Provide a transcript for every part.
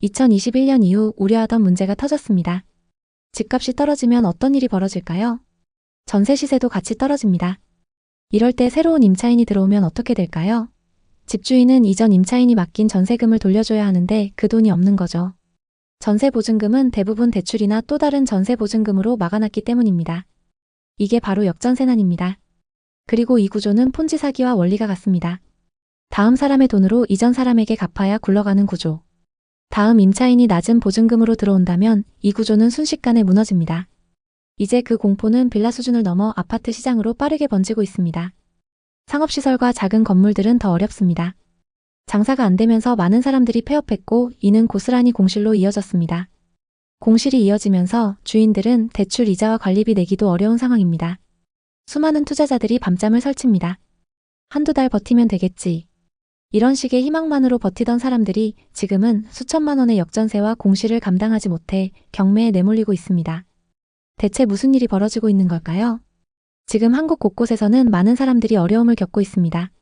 2021년 이후 우려하던 문제가 터졌습니다. 집값이 떨어지면 어떤 일이 벌어질까요? 전세 시세도 같이 떨어집니다. 이럴 때 새로운 임차인이 들어오면 어떻게 될까요? 집주인은 이전 임차인이 맡긴 전세금을 돌려줘야 하는데 그 돈이 없는 거죠. 전세보증금은 대부분 대출이나 또 다른 전세보증금으로 막아놨기 때문입니다. 이게 바로 역전세난입니다. 그리고 이 구조는 폰지 사기와 원리가 같습니다. 다음 사람의 돈으로 이전 사람에게 갚아야 굴러가는 구조. 다음 임차인이 낮은 보증금으로 들어온다면 이 구조는 순식간에 무너집니다. 이제 그 공포는 빌라 수준을 넘어 아파트 시장으로 빠르게 번지고 있습니다. 상업시설과 작은 건물들은 더 어렵습니다. 장사가 안 되면서 많은 사람들이 폐업했고 이는 고스란히 공실로 이어졌습니다. 공실이 이어지면서 주인들은 대출 이자와 관리비 내기도 어려운 상황입니다. 수많은 투자자들이 밤잠을 설칩니다. 한두 달 버티면 되겠지. 이런 식의 희망만으로 버티던 사람들이 지금은 수천만 원의 역전세와 공실을 감당하지 못해 경매에 내몰리고 있습니다. 대체 무슨 일이 벌어지고 있는 걸까요? 지금 한국 곳곳에서는 많은 사람들이 어려움을 겪고 있습니다.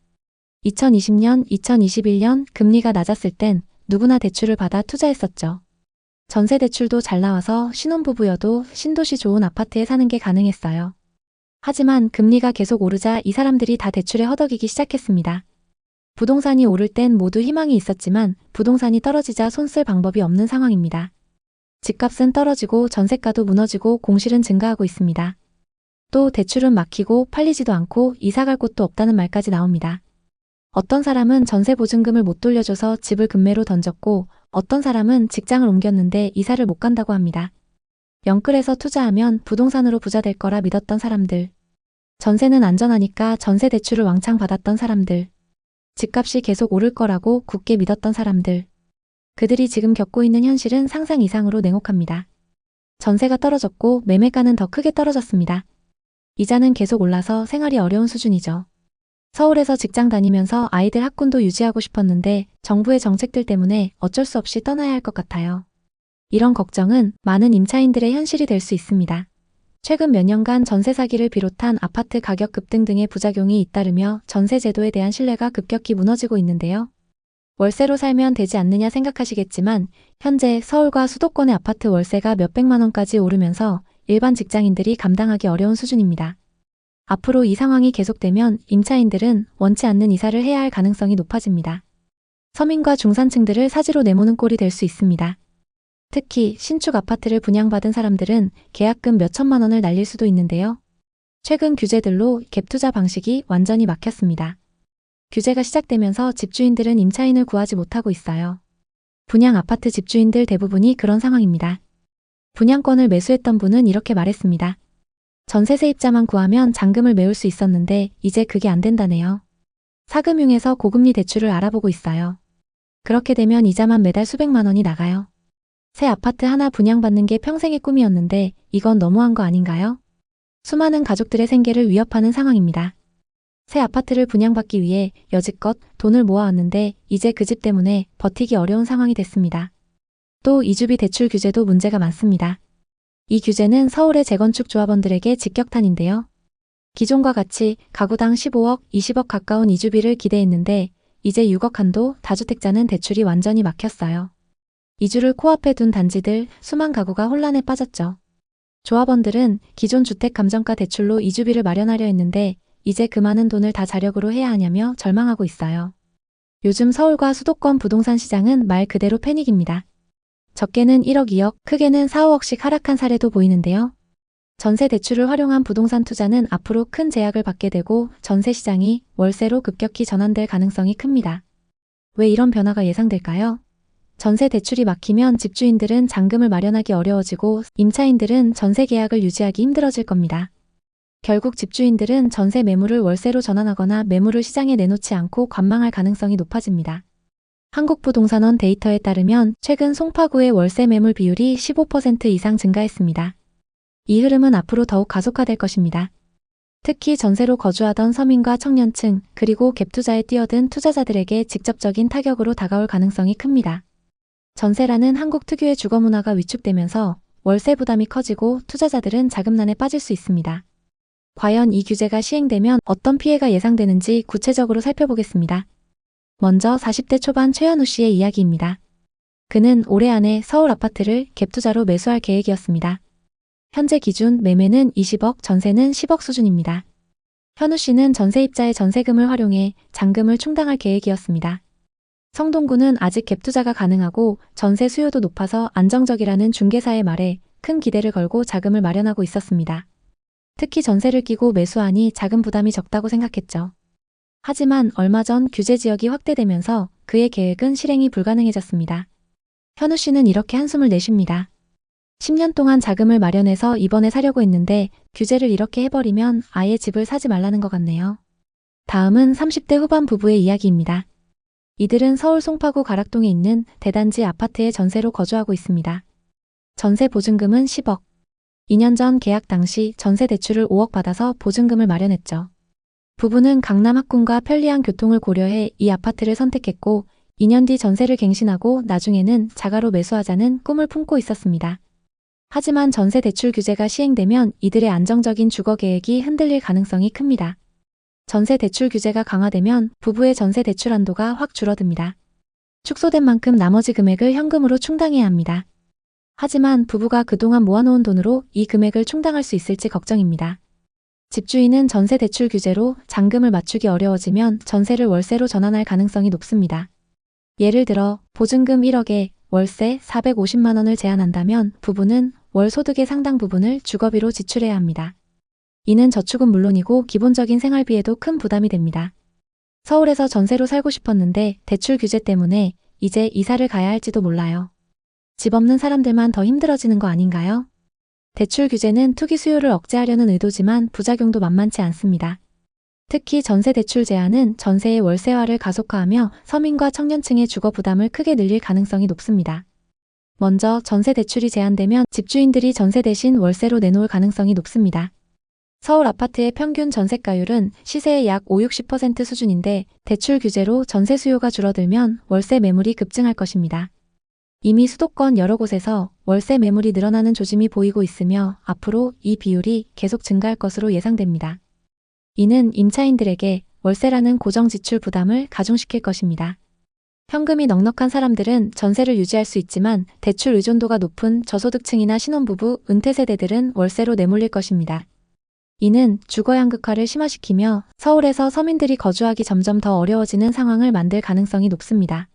2020년, 2021년 금리가 낮았을 땐 누구나 대출을 받아 투자했었죠. 전세 대출도 잘 나와서 신혼부부여도 신도시 좋은 아파트에 사는 게 가능했어요. 하지만 금리가 계속 오르자 이 사람들이 다 대출에 허덕이기 시작했습니다. 부동산이 오를 땐 모두 희망이 있었지만 부동산이 떨어지자 손 쓸 방법이 없는 상황입니다. 집값은 떨어지고 전세가도 무너지고 공실은 증가하고 있습니다. 또 대출은 막히고 팔리지도 않고 이사갈 곳도 없다는 말까지 나옵니다. 어떤 사람은 전세 보증금을 못 돌려줘서 집을 금매로 던졌고 어떤 사람은 직장을 옮겼는데 이사를 못 간다고 합니다. 영끌에서 투자하면 부동산으로 부자 될 거라 믿었던 사람들. 전세는 안전하니까 전세 대출을 왕창 받았던 사람들. 집값이 계속 오를 거라고 굳게 믿었던 사람들. 그들이 지금 겪고 있는 현실은 상상 이상으로 냉혹합니다. 전세가 떨어졌고 매매가는 더 크게 떨어졌습니다. 이자는 계속 올라서 생활이 어려운 수준이죠. 서울에서 직장 다니면서 아이들 학군도 유지하고 싶었는데 정부의 정책들 때문에 어쩔 수 없이 떠나야 할 것 같아요. 이런 걱정은 많은 임차인들의 현실이 될 수 있습니다. 최근 몇 년간 전세 사기를 비롯한 아파트 가격 급등 등의 부작용이 잇따르며 전세 제도에 대한 신뢰가 급격히 무너지고 있는데요. 월세로 살면 되지 않느냐 생각하시겠지만 현재 서울과 수도권의 아파트 월세가 몇백만 원까지 오르면서 일반 직장인들이 감당하기 어려운 수준입니다. 앞으로 이 상황이 계속되면 임차인들은 원치 않는 이사를 해야 할 가능성이 높아집니다. 서민과 중산층들을 사지로 내모는 꼴이 될 수 있습니다. 특히 신축 아파트를 분양받은 사람들은 계약금 몇천만 원을 날릴 수도 있는데요. 최근 규제들로 갭투자 방식이 완전히 막혔습니다. 규제가 시작되면서 집주인들은 임차인을 구하지 못하고 있어요. 분양 아파트 집주인들 대부분이 그런 상황입니다. 분양권을 매수했던 분은 이렇게 말했습니다. 전세 세입자만 구하면 잔금을 메울 수 있었는데 이제 그게 안 된다네요. 사금융에서 고금리 대출을 알아보고 있어요. 그렇게 되면 이자만 매달 수백만 원이 나가요. 새 아파트 하나 분양받는 게 평생의 꿈이었는데 이건 너무한 거 아닌가요? 수많은 가족들의 생계를 위협하는 상황입니다. 새 아파트를 분양받기 위해 여지껏 돈을 모아왔는데 이제 그 집 때문에 버티기 어려운 상황이 됐습니다. 또 이주비 대출 규제도 문제가 많습니다. 이 규제는 서울의 재건축 조합원들에게 직격탄인데요. 기존과 같이 가구당 15억, 20억 가까운 이주비를 기대했는데 이제 6억 한도 다주택자는 대출이 완전히 막혔어요. 이주를 코앞에 둔 단지들 수만 가구가 혼란에 빠졌죠. 조합원들은 기존 주택 감정가 대출로 이주비를 마련하려 했는데 이제 그 많은 돈을 다 자력으로 해야 하냐며 절망하고 있어요. 요즘 서울과 수도권 부동산 시장은 말 그대로 패닉입니다. 적게는 1억, 2억, 크게는 4, 5억씩 하락한 사례도 보이는데요. 전세 대출을 활용한 부동산 투자는 앞으로 큰 제약을 받게 되고 전세 시장이 월세로 급격히 전환될 가능성이 큽니다. 왜 이런 변화가 예상될까요? 전세 대출이 막히면 집주인들은 잔금을 마련하기 어려워지고 임차인들은 전세 계약을 유지하기 힘들어질 겁니다. 결국 집주인들은 전세 매물을 월세로 전환하거나 매물을 시장에 내놓지 않고 관망할 가능성이 높아집니다. 한국부동산원 데이터에 따르면 최근 송파구의 월세 매물 비율이 15% 이상 증가했습니다. 이 흐름은 앞으로 더욱 가속화될 것입니다. 특히 전세로 거주하던 서민과 청년층 그리고 갭투자에 뛰어든 투자자들에게 직접적인 타격으로 다가올 가능성이 큽니다. 전세라는 한국 특유의 주거 문화가 위축되면서 월세 부담이 커지고 투자자들은 자금난에 빠질 수 있습니다. 과연 이 규제가 시행되면 어떤 피해가 예상되는지 구체적으로 살펴보겠습니다. 먼저 40대 초반 최현우 씨의 이야기입니다. 그는 올해 안에 서울 아파트를 갭투자로 매수할 계획이었습니다. 현재 기준 매매는 20억, 전세는 10억 수준입니다. 현우 씨는 전세입자의 전세금을 활용해 잔금을 충당할 계획이었습니다. 성동구는 아직 갭투자가 가능하고 전세 수요도 높아서 안정적이라는 중개사의 말에 큰 기대를 걸고 자금을 마련하고 있었습니다. 특히 전세를 끼고 매수하니 자금 부담이 적다고 생각했죠. 하지만 얼마 전 규제 지역이 확대되면서 그의 계획은 실행이 불가능해졌습니다. 현우 씨는 이렇게 한숨을 내쉽니다. 10년 동안 자금을 마련해서 이번에 사려고 했는데 규제를 이렇게 해버리면 아예 집을 사지 말라는 것 같네요. 다음은 30대 후반 부부의 이야기입니다. 이들은 서울 송파구 가락동에 있는 대단지 아파트에 전세로 거주하고 있습니다. 전세 보증금은 10억. 2년 전 계약 당시 전세 대출을 5억 받아서 보증금을 마련했죠. 부부는 강남 학군과 편리한 교통을 고려해 이 아파트를 선택했고 2년 뒤 전세를 갱신하고 나중에는 자가로 매수하자는 꿈을 품고 있었습니다. 하지만 전세 대출 규제가 시행되면 이들의 안정적인 주거 계획이 흔들릴 가능성이 큽니다. 전세 대출 규제가 강화되면 부부의 전세 대출 한도가 확 줄어듭니다. 축소된 만큼 나머지 금액을 현금으로 충당해야 합니다. 하지만 부부가 그동안 모아놓은 돈으로 이 금액을 충당할 수 있을지 걱정입니다. 집주인은 전세 대출 규제로 잔금을 맞추기 어려워지면 전세를 월세로 전환할 가능성이 높습니다. 예를 들어 보증금 1억에 월세 450만 원을 제한한다면 부부는 월 소득의 상당 부분을 주거비로 지출해야 합니다. 이는 저축은 물론이고 기본적인 생활비에도 큰 부담이 됩니다. 서울에서 전세로 살고 싶었는데 대출 규제 때문에 이제 이사를 가야 할지도 몰라요. 집 없는 사람들만 더 힘들어지는 거 아닌가요? 대출 규제는 투기 수요를 억제하려는 의도지만 부작용도 만만치 않습니다. 특히 전세 대출 제한은 전세의 월세화를 가속화하며 서민과 청년층의 주거 부담을 크게 늘릴 가능성이 높습니다. 먼저 전세 대출이 제한되면 집주인들이 전세 대신 월세로 내놓을 가능성이 높습니다. 서울 아파트의 평균 전세가율은 시세의 약 5~60% 수준인데 대출 규제로 전세 수요가 줄어들면 월세 매물이 급증할 것입니다. 이미 수도권 여러 곳에서 월세 매물이 늘어나는 조짐이 보이고 있으며 앞으로 이 비율이 계속 증가할 것으로 예상됩니다. 이는 임차인들에게 월세라는 고정 지출 부담을 가중시킬 것입니다. 현금이 넉넉한 사람들은 전세를 유지할 수 있지만 대출 의존도가 높은 저소득층이나 신혼부부, 은퇴세대들은 월세로 내몰릴 것입니다. 이는 주거 양극화를 심화시키며 서울에서 서민들이 거주하기 점점 더 어려워지는 상황을 만들 가능성이 높습니다.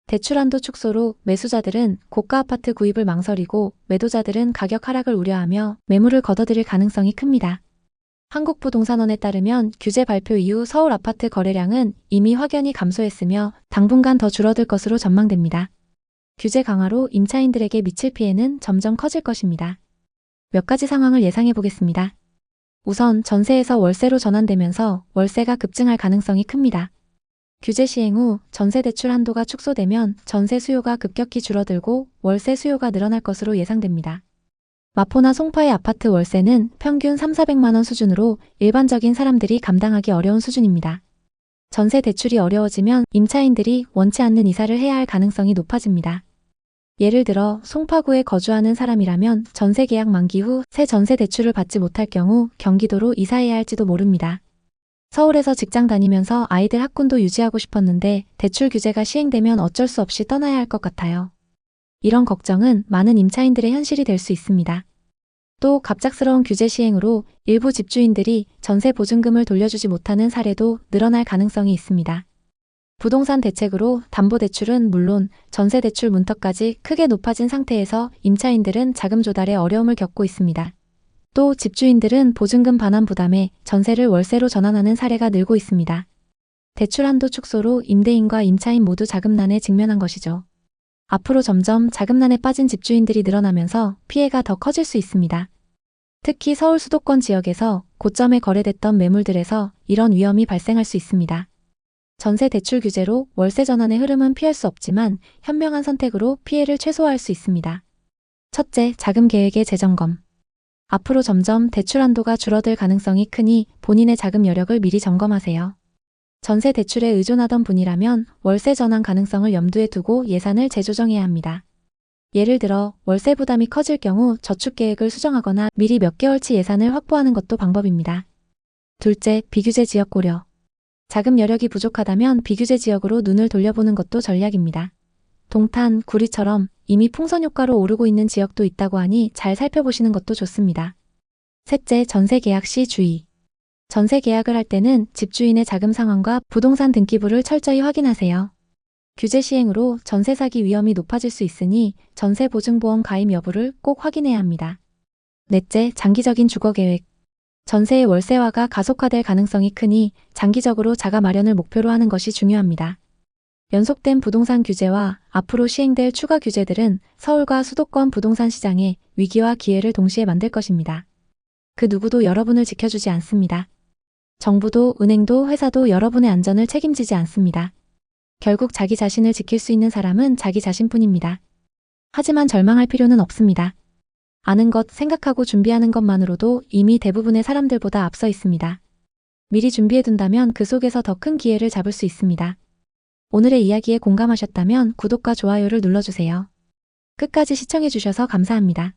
대출 한도 축소로 매수자들은 고가 아파트 구입을 망설이고 매도자들은 가격 하락을 우려하며 매물을 걷어들일 가능성이 큽니다. 한국부동산원에 따르면 규제 발표 이후 서울 아파트 거래량은 이미 확연히 감소했으며 당분간 더 줄어들 것으로 전망됩니다. 규제 강화로 임차인들에게 미칠 피해는 점점 커질 것입니다. 몇 가지 상황을 예상해 보겠습니다. 우선 전세에서 월세로 전환되면서 월세가 급증할 가능성이 큽니다. 규제 시행 후 전세 대출 한도가 축소되면 전세 수요가 급격히 줄어들고 월세 수요가 늘어날 것으로 예상됩니다. 마포나 송파의 아파트 월세는 평균 300~400만 원 수준으로 일반적인 사람들이 감당하기 어려운 수준입니다. 전세 대출이 어려워지면 임차인들이 원치 않는 이사를 해야 할 가능성이 높아집니다. 예를 들어 송파구에 거주하는 사람이라면 전세 계약 만기 후 새 전세 대출을 받지 못할 경우 경기도로 이사해야 할지도 모릅니다. 서울에서 직장 다니면서 아이들 학군도 유지하고 싶었는데 대출 규제가 시행되면 어쩔 수 없이 떠나야 할 것 같아요. 이런 걱정은 많은 임차인들의 현실이 될 수 있습니다. 또 갑작스러운 규제 시행으로 일부 집주인들이 전세 보증금을 돌려주지 못하는 사례도 늘어날 가능성이 있습니다. 부동산 대책으로 담보대출은 물론 전세대출 문턱까지 크게 높아진 상태에서 임차인들은 자금 조달에 어려움을 겪고 있습니다. 또 집주인들은 보증금 반환 부담에 전세를 월세로 전환하는 사례가 늘고 있습니다. 대출 한도 축소로 임대인과 임차인 모두 자금난에 직면한 것이죠. 앞으로 점점 자금난에 빠진 집주인들이 늘어나면서 피해가 더 커질 수 있습니다. 특히 서울 수도권 지역에서 고점에 거래됐던 매물들에서 이런 위험이 발생할 수 있습니다. 전세 대출 규제로 월세 전환의 흐름은 피할 수 없지만 현명한 선택으로 피해를 최소화할 수 있습니다. 첫째, 자금 계획의 재점검. 앞으로 점점 대출 한도가 줄어들 가능성이 크니 본인의 자금 여력을 미리 점검하세요. 전세 대출에 의존하던 분이라면 월세 전환 가능성을 염두에 두고 예산을 재조정해야 합니다. 예를 들어 월세 부담이 커질 경우 저축 계획을 수정하거나 미리 몇 개월치 예산을 확보하는 것도 방법입니다. 둘째, 비규제 지역 고려. 자금 여력이 부족하다면 비규제 지역으로 눈을 돌려보는 것도 전략입니다. 동탄, 구리처럼 이미 풍선 효과로 오르고 있는 지역도 있다고 하니 잘 살펴보시는 것도 좋습니다. 셋째, 전세 계약 시 주의. 전세 계약을 할 때는 집주인의 자금 상황과 부동산 등기부를 철저히 확인하세요. 규제 시행으로 전세 사기 위험이 높아질 수 있으니 전세 보증보험 가입 여부를 꼭 확인해야 합니다. 넷째, 장기적인 주거 계획. 전세의 월세화가 가속화될 가능성이 크니 장기적으로 자가 마련을 목표로 하는 것이 중요합니다. 연속된 부동산 규제와 앞으로 시행될 추가 규제들은 서울과 수도권 부동산 시장에 위기와 기회를 동시에 만들 것입니다. 그 누구도 여러분을 지켜주지 않습니다. 정부도 은행도 회사도 여러분의 안전을 책임지지 않습니다. 결국 자기 자신을 지킬 수 있는 사람은 자기 자신뿐입니다. 하지만 절망할 필요는 없습니다. 아는 것, 생각하고 준비하는 것만으로도 이미 대부분의 사람들보다 앞서 있습니다. 미리 준비해둔다면 그 속에서 더 큰 기회를 잡을 수 있습니다. 오늘의 이야기에 공감하셨다면 구독과 좋아요를 눌러주세요. 끝까지 시청해주셔서 감사합니다.